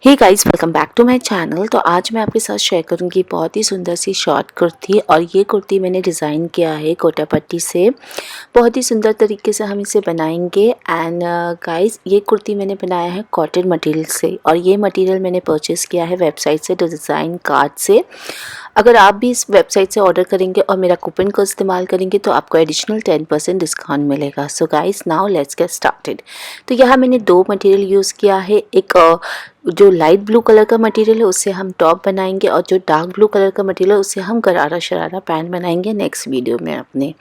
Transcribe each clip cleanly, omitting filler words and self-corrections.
Hey guys, welcome back to my channel. तो आज मैं आपके साथ शेयर करूंगी बहुत ही सुंदर सी शॉर्ट कुर्ती। और ये कुर्ती मैंने डिज़ाइन किया है गोटा पट्टी से। बहुत ही सुंदर तरीके से हम इसे बनाएंगे। एंड गाइस, ये कुर्ती मैंने बनाया है कॉटन मटेरियल से, और ये मटेरियल मैंने परचेज़ किया है वेबसाइट से, डिज़ाइन कार्ड से। अगर आप भी इस वेबसाइट से ऑर्डर करेंगे और मेरा कूपन को इस्तेमाल करेंगे तो आपको एडिशनल 10% डिस्काउंट मिलेगा। So guys, now let's get started. तो यहाँ मैंने दो मटेरियल यूज़ किया है। एक जो लाइट ब्लू कलर का मटेरियल है उससे हम टॉप बनाएंगे, और जो डार्क ब्लू कलर का मटेरियल है उससे हम गरारा शरारा पैंट बनाएंगे नेक्स्ट वीडियो में अपने।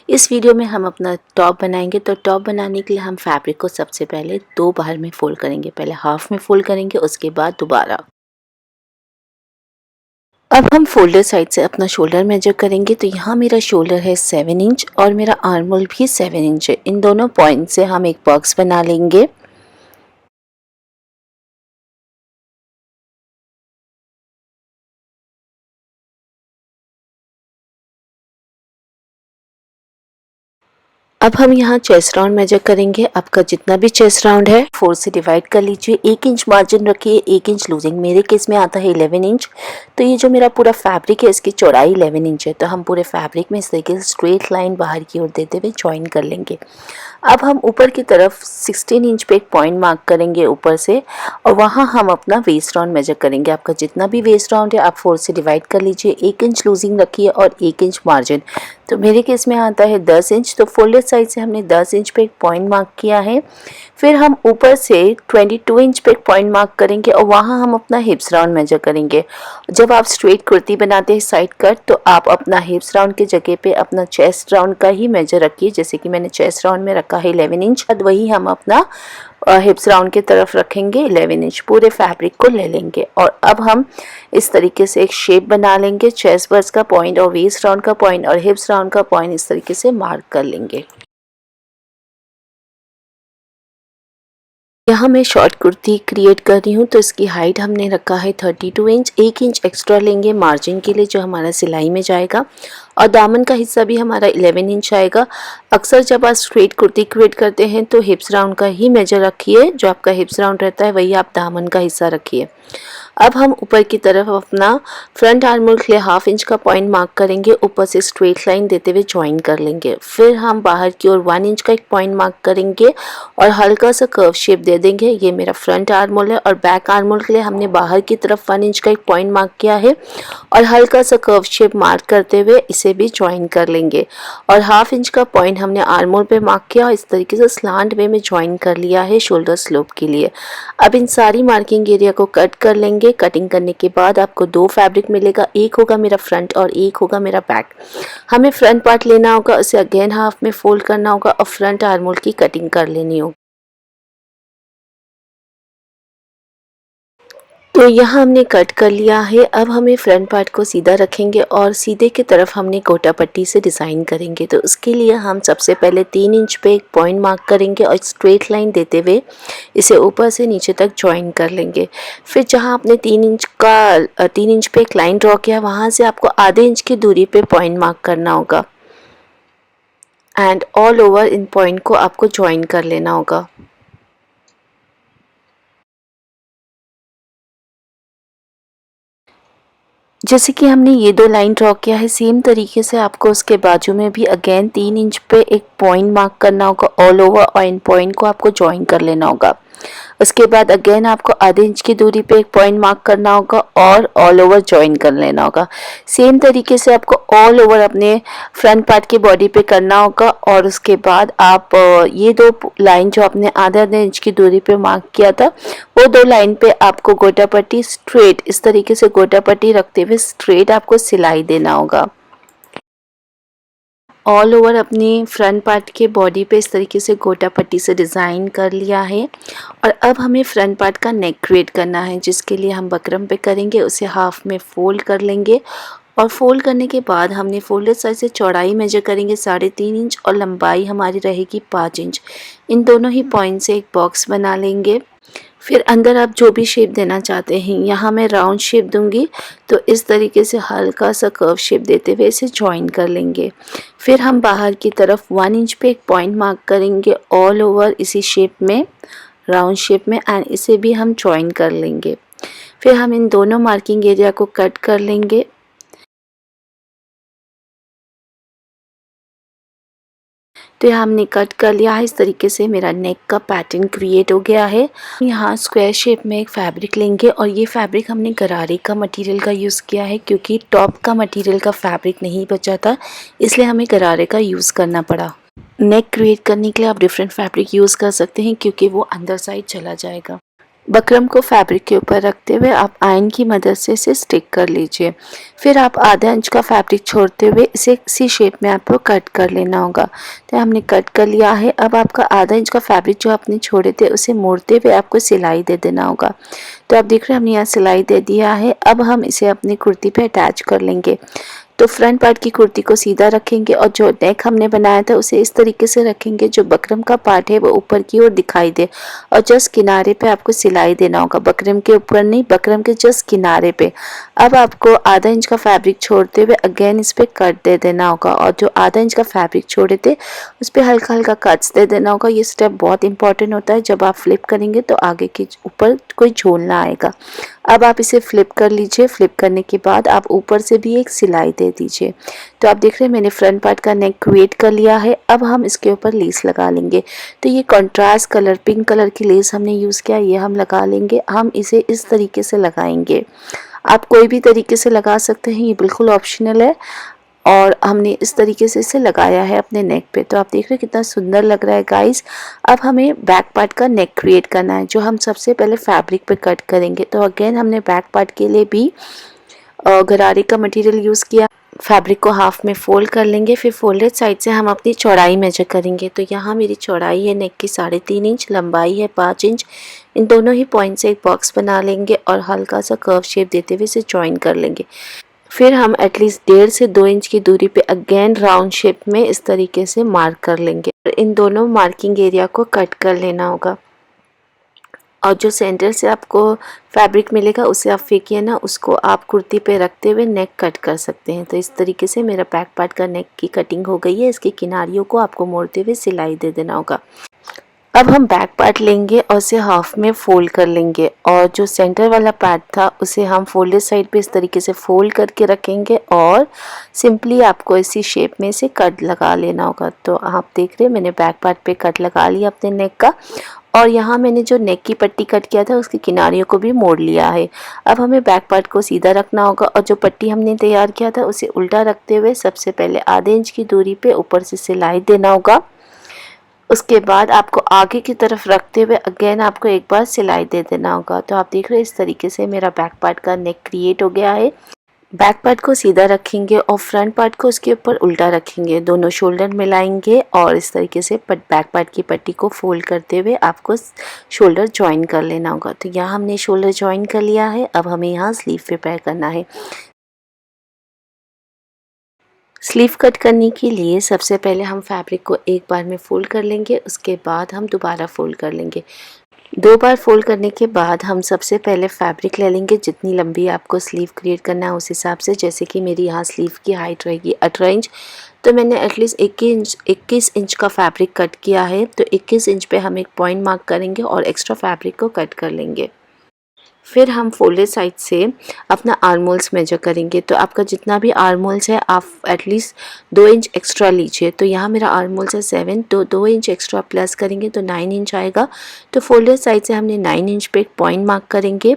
इस वीडियो में हम अपना टॉप बनाएंगे। तो टॉप बनाने के लिए हम फैब्रिक को सबसे पहले दो बार में फोल्ड करेंगे। पहले हाफ में फोल्ड करेंगे, उसके बाद दोबारा। अब हम फोल्डर साइड से अपना शोल्डर मेजर करेंगे। तो यहाँ मेरा शोल्डर है 7 इंच और मेरा आर्म होल भी 7 इंच है। इन दोनों पॉइंट से हम एक बॉक्स बना लेंगे। अब हम यहाँ चेस्ट राउंड मेजर करेंगे। आपका जितना भी चेस्ट राउंड है 4 से डिवाइड कर लीजिए। 1 इंच मार्जिन रखिए, 1 इंच लूजिंग। मेरे केस में आता है 11 इंच। तो ये जो मेरा पूरा फैब्रिक है इसकी चौड़ाई 11 इंच है। तो हम पूरे फैब्रिक में इस तरीके से स्ट्रेट लाइन बाहर की ओर देते हुए ज्वाइन कर लेंगे। अब हम ऊपर की तरफ 16 इंच पे एक पॉइंट मार्क करेंगे ऊपर से, और वहाँ हम अपना वेस्ट राउंड मेजर करेंगे। आपका जितना भी वेस्ट राउंड है आप 4 से डिवाइड कर लीजिए। 1 इंच लूजिंग रखिए और 1 इंच मार्जिन। तो मेरे केस में आता है 10 इंच। तो फोल्डेड साइड से हमने 10 इंच पे एक पॉइंट मार्क किया है। फिर हम ऊपर से 22 इंच पे एक पॉइंट मार्क करेंगे, और वहाँ हम अपना हिप्स राउंड मेजर करेंगे। जब आप स्ट्रेट कुर्ती बनाते हैं साइड कट, तो आप अपना हिप्स राउंड के जगह पे अपना चेस्ट राउंड का ही मेजर रखिए। जैसे कि मैंने चेस्ट राउंड में रखा है 11 इंच, वही हम अपना हिप्स राउंड की तरफ रखेंगे 11 इंच। पूरे फैब्रिक को ले लेंगे और अब हम इस तरीके से एक शेप बना लेंगे। चेस्ट बर्स्ट का पॉइंट और वेस्ट राउंड का पॉइंट और हिप्स राउंड का पॉइंट इस तरीके से मार्क कर लेंगे। यहाँ मैं शॉर्ट कुर्ती क्रिएट कर रही हूँ, तो इसकी हाइट हमने रखा है 32 इंच। 1 इंच एक्स्ट्रा लेंगे मार्जिन के लिए जो हमारा सिलाई में जाएगा, और दामन का हिस्सा भी हमारा 11 इंच आएगा। अक्सर जब आप स्ट्रेट कुर्ती क्रिएट करते हैं तो हिप्स राउंड का ही मेजर रखिए। जो आपका हिप्स राउंड रहता है वही आप दामन का हिस्सा रखिए। अब हम ऊपर की तरफ अपना फ्रंट आर्म होल के लिए 1/2 इंच का पॉइंट मार्क करेंगे। ऊपर से स्ट्रेट लाइन देते हुए ज्वाइन कर लेंगे। फिर हम बाहर की ओर 1 इंच का एक पॉइंट मार्क करेंगे और हल्का सा कर्व शेप दे देंगे। ये मेरा फ्रंट आर्म होल है, और बैक आर्म होल के लिए हमने बाहर की तरफ 1 इंच का एक पॉइंट मार्क किया है, और हल्का सा कर्व शेप मार्क करते हुए इसे भी ज्वाइन कर लेंगे। और 1/2 इंच का पॉइंट हमने आर्म होल पे मार्क किया और इस तरीके से स्लांट वे में ज्वाइन कर लिया है शोल्डर स्लोप के लिए। अब इन सारी मार्किंग एरिया को कट कर लेंगे। कटिंग करने के बाद आपको दो फैब्रिक मिलेगा, एक होगा मेरा फ्रंट और एक होगा मेरा बैक। हमें फ्रंट पार्ट लेना होगा, उसे अगेन हाफ में फोल्ड करना होगा और फ्रंट आर्म होल की कटिंग कर लेनी होगी। तो यहाँ हमने कट कर लिया है। अब हमें फ्रंट पार्ट को सीधा रखेंगे और सीधे की तरफ हमने गोटा पट्टी से डिज़ाइन करेंगे। तो उसके लिए हम सबसे पहले 3 इंच पे एक पॉइंट मार्क करेंगे और स्ट्रेट लाइन देते हुए इसे ऊपर से नीचे तक ज्वाइन कर लेंगे। फिर जहाँ आपने 3 इंच पे एक लाइन ड्रॉ किया, वहाँ से आपको आधे इंच की दूरी पे पॉइंट मार्क करना होगा, and all over in point को आपको ज्वाइन कर लेना होगा। जैसे कि हमने ये दो लाइन ड्रॉ किया है, सेम तरीके से आपको उसके बाजू में भी अगेन 3 इंच पे एक पॉइंट मार्क करना होगा ऑल ओवर, और इन पॉइंट को आपको ज्वाइन कर लेना होगा। उसके बाद अगेन आपको आधे इंच की दूरी पे एक पॉइंट मार्क करना होगा और ऑल ओवर ज्वाइन कर लेना होगा। सेम तरीके से आपको ऑल ओवर अपने फ्रंट पार्ट की बॉडी पे करना होगा। और उसके बाद आप ये दो लाइन जो आपने आधे आधे इंच की दूरी पे मार्क किया था, वो दो लाइन पे आपको गोटा पट्टी स्ट्रेट इस तरीके से गोटा पट्टी रखते हुए स्ट्रेट आपको सिलाई देना होगा। ऑल ओवर अपनी फ्रंट पार्ट के बॉडी पे इस तरीके से गोटा पट्टी से डिज़ाइन कर लिया है। और अब हमें फ्रंट पार्ट का नेक क्रिएट करना है, जिसके लिए हम बकरम पे करेंगे। उसे हाफ में फोल्ड कर लेंगे, और फोल्ड करने के बाद हमने फोल्डेड साइड से चौड़ाई मेजर करेंगे 3.5 इंच और लंबाई हमारी रहेगी 5 इंच। इन दोनों ही पॉइंट से एक बॉक्स बना लेंगे। फिर अंदर आप जो भी शेप देना चाहते हैं, यहाँ मैं राउंड शेप दूंगी, तो इस तरीके से हल्का सा कर्व शेप देते हुए इसे ज्वाइन कर लेंगे। फिर हम बाहर की तरफ 1 इंच पे एक पॉइंट मार्क करेंगे ऑल ओवर इसी शेप में, राउंड शेप में, एंड इसे भी हम ज्वाइन कर लेंगे। फिर हम इन दोनों मार्किंग एरिया को कट कर लेंगे। तो यहाँ हमने कट कर लिया है। इस तरीके से मेरा नेक का पैटर्न क्रिएट हो गया है। यहाँ स्क्वायर शेप में एक फैब्रिक लेंगे और ये फैब्रिक हमने गरारे का मटेरियल का यूज़ किया है, क्योंकि टॉप का मटेरियल का फैब्रिक नहीं बचा था, इसलिए हमें गरारे का यूज़ करना पड़ा। नेक क्रिएट करने के लिए आप डिफरेंट फैब्रिक यूज़ कर सकते हैं, क्योंकि वो अंदर साइड चला जाएगा। बकरम को फैब्रिक के ऊपर रखते हुए आप आयन की मदद से इसे स्टिक कर लीजिए। फिर आप आधा इंच का फैब्रिक छोड़ते हुए इसे इसी शेप में आपको कट कर लेना होगा। तो हमने कट कर लिया है। अब आपका आधा इंच का फैब्रिक जो आपने छोड़े थे उसे मोड़ते हुए आपको सिलाई दे देना होगा। तो आप देख रहे हैं हमने यहाँ सिलाई दे दिया है। अब हम इसे अपनी कुर्ती पे अटैच कर लेंगे। तो फ्रंट पार्ट की कुर्ती को सीधा रखेंगे और जो नेक हमने बनाया था उसे इस तरीके से रखेंगे जो बकरम का पार्ट है वो ऊपर की ओर दिखाई दे, और जस्ट किनारे पे आपको सिलाई देना होगा, बकरम के ऊपर नहीं, बकरम के जस्ट किनारे पे। अब आपको आधा इंच का फैब्रिक छोड़ते हुए अगेन इस पे कट दे देना होगा, और जो आधा इंच का फैब्रिक छोड़े थे उस पर हल्का हल्का कट्स दे देना होगा। ये स्टेप बहुत इंपॉर्टेंट होता है, जब आप फ्लिप करेंगे तो आगे के ऊपर कोई झोल ना आएगा। अब आप इसे फ्लिप कर लीजिए। फ्लिप करने के बाद आप ऊपर से भी एक सिलाई दे दीजिए। तो आप देख रहे हैं मैंने फ्रंट पार्ट का नेक क्रिएट कर लिया है। अब हम इसके ऊपर लेस लगा लेंगे। तो ये कंट्रास्ट कलर पिंक कलर की लेस हमने यूज़ किया, ये हम लगा लेंगे। हम इसे इस तरीके से लगाएंगे, आप कोई भी तरीके से लगा सकते हैं, ये बिल्कुल ऑप्शनल है। और हमने इस तरीके से इसे लगाया है अपने नेक पे। तो आप देख रहे हैं कितना सुंदर लग रहा है गाइस। अब हमें बैक पार्ट का नेक क्रिएट करना है, जो हम सबसे पहले फैब्रिक पे कट करेंगे। तो अगेन हमने बैक पार्ट के लिए भी गरारे का मटेरियल यूज़ किया। फैब्रिक को हाफ में फोल्ड कर लेंगे। फिर फोल्डेड साइड से हम अपनी चौड़ाई मेजर करेंगे। तो यहाँ मेरी चौड़ाई है नेक की 3.5 इंच, लंबाई है 5 इंच। इन दोनों ही पॉइंट से एक बॉक्स बना लेंगे और हल्का सा कर्व शेप देते हुए इसे ज्वाइन कर लेंगे। फिर हम एटलीस्ट 1.5 से 2 इंच की दूरी पे अगेन राउंड शेप में इस तरीके से मार्क कर लेंगे। इन दोनों मार्किंग एरिया को कट कर लेना होगा, और जो सेंटर से आपको फैब्रिक मिलेगा उसे आप फेंकिए ना, उसको आप कुर्ती पे रखते हुए नेक कट कर सकते हैं। तो इस तरीके से मेरा बैक पार्ट का नेक की कटिंग हो गई है। इसकी किनारियों को आपको मोड़ते हुए सिलाई दे देना होगा। अब हम बैक पार्ट लेंगे और उसे हाफ में फोल्ड कर लेंगे, और जो सेंटर वाला पार्ट था उसे हम फोल्डेड साइड पे इस तरीके से फोल्ड करके रखेंगे, और सिंपली आपको इसी शेप में से कट लगा लेना होगा। तो आप देख रहे हैं मैंने बैक पार्ट पे कट लगा लिया अपने नेक का, और यहाँ मैंने जो नेक की पट्टी कट किया था उसकी किनारियों को भी मोड़ लिया है। अब हमें बैक पार्ट को सीधा रखना होगा, और जो पट्टी हमने तैयार किया था उसे उल्टा रखते हुए सबसे पहले आधे इंच की दूरी पे ऊपर से सिलाई देना होगा। उसके बाद आपको आगे की तरफ रखते हुए अगेन आपको एक बार सिलाई दे देना होगा। तो आप देख रहे हैं इस तरीके से मेरा बैक पार्ट का नेक क्रिएट हो गया है। बैक पार्ट को सीधा रखेंगे और फ्रंट पार्ट को उसके ऊपर उल्टा रखेंगे, दोनों शोल्डर मिलाएंगे और इस तरीके से बैक पार्ट की पट्टी को फोल्ड करते हुए आपको शोल्डर ज्वाइन कर लेना होगा। तो यहाँ हमने शोल्डर ज्वाइन कर लिया है। अब हमें यहाँ स्लीव प्रिपेयर करना है। स्लीव कट करने के लिए सबसे पहले हम फैब्रिक को एक बार में फोल्ड कर लेंगे, उसके बाद हम दोबारा फोल्ड कर लेंगे। 2 बार फोल्ड करने के बाद हम सबसे पहले फैब्रिक ले लेंगे, जितनी लंबी आपको स्लीव क्रिएट करना है उस हिसाब से। जैसे कि मेरी यहाँ स्लीव की हाइट रहेगी 18 इंच, तो मैंने एटलीस्ट 21 इंच का फैब्रिक कट किया है। तो 21 इंच पे हम एक पॉइंट मार्क करेंगे और एक्स्ट्रा फैब्रिक को कट कर लेंगे। फिर हम फोल्डेड साइड से अपना आर्म होल्स मेजर करेंगे। तो आपका जितना भी आर्म होल्स है आप एटलीस्ट 2 इंच एक्स्ट्रा लीजिए। तो यहाँ मेरा आर्म होल्स है 7, तो 2 इंच एक्स्ट्रा प्लस करेंगे तो 9 इंच आएगा। तो फोल्डेड साइड से हमने 9 इंच पे एक पॉइंट मार्क करेंगे,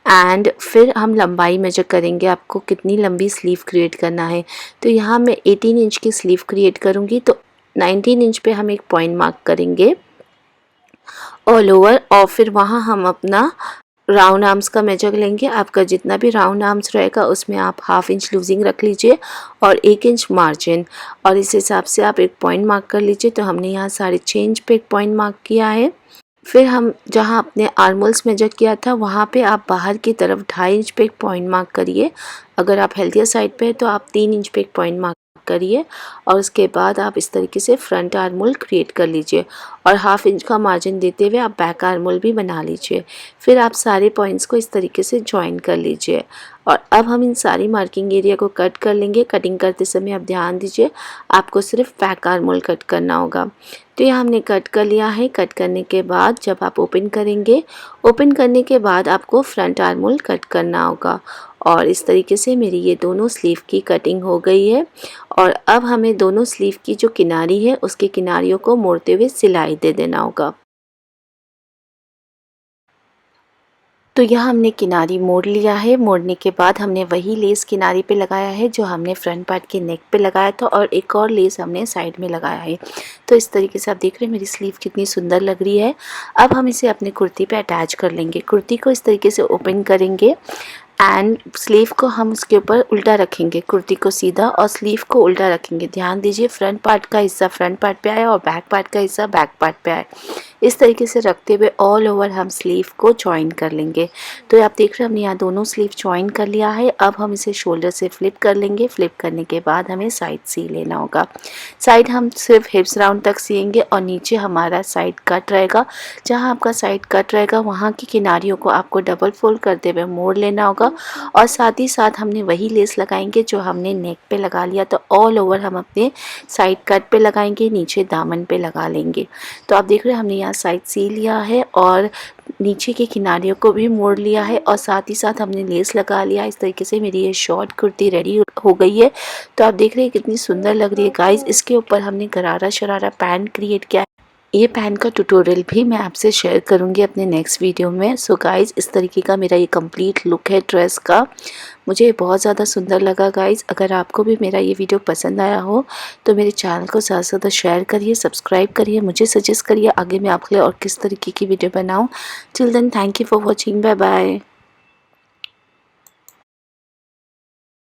एंड फिर हम लंबाई मेजर करेंगे, आपको कितनी लंबी स्लीव क्रिएट करना है। तो यहाँ मैं 18 इंच की स्लीव क्रिएट करूँगी, तो 19 इंच पे हम एक पॉइंट मार्क करेंगे ऑल ओवर, और फिर वहाँ हम अपना राउंड आर्म्स का मेजर लेंगे। आपका जितना भी राउंड आर्म्स रहेगा उसमें आप हाफ इंच लूजिंग रख लीजिए और 1 इंच मार्जिन, और इस हिसाब से आप एक पॉइंट मार्क कर लीजिए। तो हमने यहाँ 6.5 इंच पे एक पॉइंट मार्क किया है। फिर हम जहाँ अपने आर्म होल्स मेजर किया था वहाँ पे आप बाहर की तरफ 2.5 इंच पे एक पॉइंट मार्क करिए। अगर आप हेल्थियर साइड पे है तो आप 3 इंच पे एक पॉइंट मार्क करिए और उसके बाद आप इस तरीके से फ्रंट आर्म होल क्रिएट कर लीजिए और 1/2 इंच का मार्जिन देते हुए आप बैक आर्म होल भी बना लीजिए। फिर आप सारे पॉइंट्स को इस तरीके से जॉइन कर लीजिए और अब हम इन सारी मार्किंग एरिया को कट कर लेंगे। कटिंग करते समय आप ध्यान दीजिए, आपको सिर्फ बैक आर्म होल कट करना होगा। तो ये हमने कट कर लिया है। कट करने के बाद जब आप ओपन करेंगे, ओपन करने के बाद आपको फ्रंट आर्म होल कट करना होगा और इस तरीके से मेरी ये दोनों स्लीव की कटिंग हो गई है। और अब हमें दोनों स्लीव की जो किनारी है उसके किनारियों को मोड़ते हुए सिलाई दे देना होगा। तो यहाँ हमने किनारी मोड़ लिया है। मोड़ने के बाद हमने वही लेस किनारी पे लगाया है जो हमने फ्रंट पार्ट के नेक पे लगाया था और एक और लेस हमने साइड में लगाया है। तो इस तरीके से आप देख रहे हैं मेरी स्लीव कितनी सुंदर लग रही है। अब हम इसे अपने कुर्ती पे अटैच कर लेंगे। कुर्ती को इस तरीके से ओपन करेंगे एंड स्लीव को हम उसके ऊपर उल्टा रखेंगे, कुर्ती को सीधा और स्लीव को उल्टा रखेंगे। ध्यान दीजिए, फ्रंट पार्ट का हिस्सा फ्रंट पार्ट पे आए और बैक पार्ट का हिस्सा बैक पार्ट पे आए। इस तरीके से रखते हुए ऑल ओवर हम स्लीव को जॉइन कर लेंगे। तो आप देख रहे हैं हमने यहाँ दोनों स्लीव जॉइन कर लिया है। अब हम इसे शोल्डर से फ्लिप कर लेंगे। फ्लिप करने के बाद हमें साइड सी लेना होगा। साइड हम सिर्फ हिप्स राउंड तक सिएंगे और नीचे हमारा साइड कट रहेगा। जहाँ आपका साइड कट रहेगा वहाँ की किनारियों को आपको डबल फोल्ड करते हुए मोड़ लेना होगा और साथ ही साथ हमने वही लेस लगाएंगे जो हमने नेक पे लगा लिया। तो ऑल ओवर हम अपने साइड कट पे लगाएंगे, नीचे दामन पे लगा लेंगे। तो आप देख रहे हैं हमने यहाँ साइड सी लिया है और नीचे के किनारियों को भी मोड़ लिया है और साथ ही साथ हमने लेस लगा लिया। इस तरीके से मेरी ये शॉर्ट कुर्ती रेडी हो गई है। तो आप देख रहे हैं कितनी सुंदर लग रही है गाइस। इसके ऊपर हमने गरारा शरारा पैंट क्रिएट किया है। ये पैंट का ट्यूटोरियल भी मैं आपसे शेयर करूंगी अपने नेक्स्ट वीडियो में। सो गाइस, इस तरीके का मेरा ये कंप्लीट लुक है ड्रेस का। मुझे बहुत ज़्यादा सुंदर लगा गाइस। अगर आपको भी मेरा ये वीडियो पसंद आया हो तो मेरे चैनल को ज़्यादा से ज़्यादा शेयर करिए, सब्सक्राइब करिए, मुझे सजेस्ट करिए आगे मैं आपके लिए और किस तरीके की वीडियो बनाऊँ। Till then, thank you for watching. Bye bye.